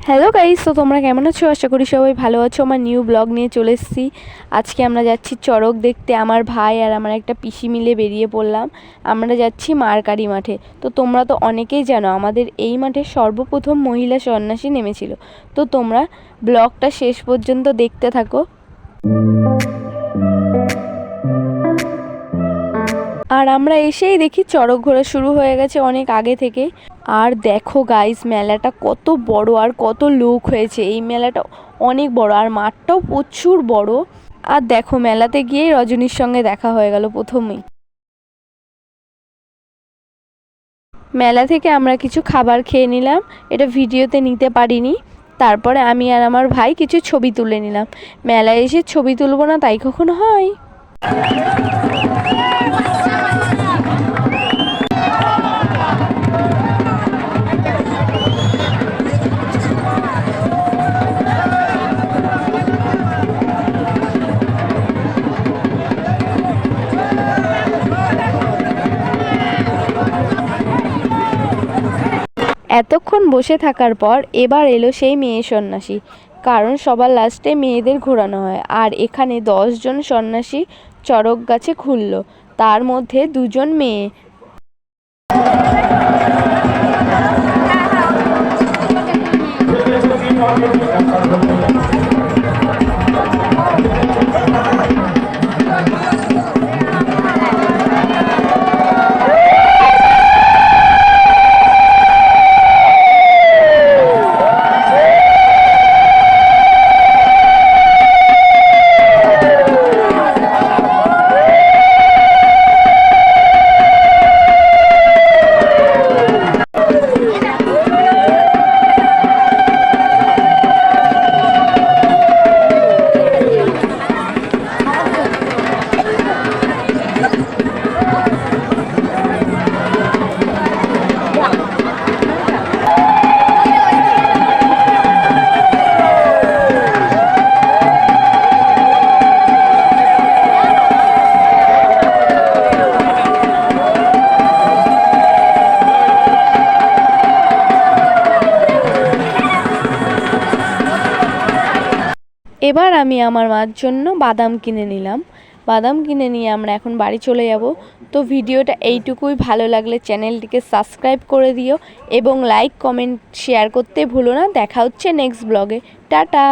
Hello guys, তো তোমরা কেমন আছো? আশা করি সবাই ভালো আছো। আমার নিউ ব্লগ নিয়ে চলে এসেছি। আজকে আমরা যাচ্ছি চড়ক দেখতে। আমার ভাই আর আমার একটা পিসি মিলে বেরিয়ে পড়লাম। আমরা যাচ্ছি মারকারি মাঠে। তো তোমরা তো অনেকেই জানো আমাদের এই মাঠে সর্বপ্রথম মহিলা সন্ন্যাসী নেমেছিল। তো তোমরা ব্লগটা শেষ পর্যন্ত দেখতে থাকো। আর আমরা এসেই দেখি চড়ক ঘোরা শুরু হয়ে গেছে অনেক আগে থেকে। আর দেখো গাইস, মেলাটা কত বড় আর কত লোক হয়েছে। এই মেলাটা অনেক বড় আর মাঠটাও প্রচুর বড়। আর দেখো, মেলাতে গিয়েই রজনীর সঙ্গে দেখা হয়ে গেল প্রথমেই। মেলা থেকে আমরা কিছু খাবার খেয়ে নিলাম, এটা ভিডিওতে নিতে পারিনি। তারপরে আমি আর আমার ভাই কিছু ছবি তুলে নিলাম। মেলায় এসে ছবি তুলবো না তাই কখনো হয়? এতক্ষণ বসে থাকার পর এবার এলো সেই মেয়ে সন্ন্যাসী। কারণ সবার লাস্টে মেয়েদের ঘোরানো হয়। আর এখানে 10 জন সন্ন্যাসী চড়ক গাছে ঘুরল, তার মধ্যে 2জন মেয়ে। এবার আমি আমার মার জন্য বাদাম কিনে নিলাম। বাদাম কিনে নিয়ে আমরা এখন বাড়ি চলে যাব। তো ভিডিওটা এইটুকুই। ভালো লাগলে চ্যানেলটিকে সাবস্ক্রাইব করে দিও এবং লাইক কমেন্ট শেয়ার করতে ভুলো না। দেখা হচ্ছে নেক্সট ব্লগে। টাটা।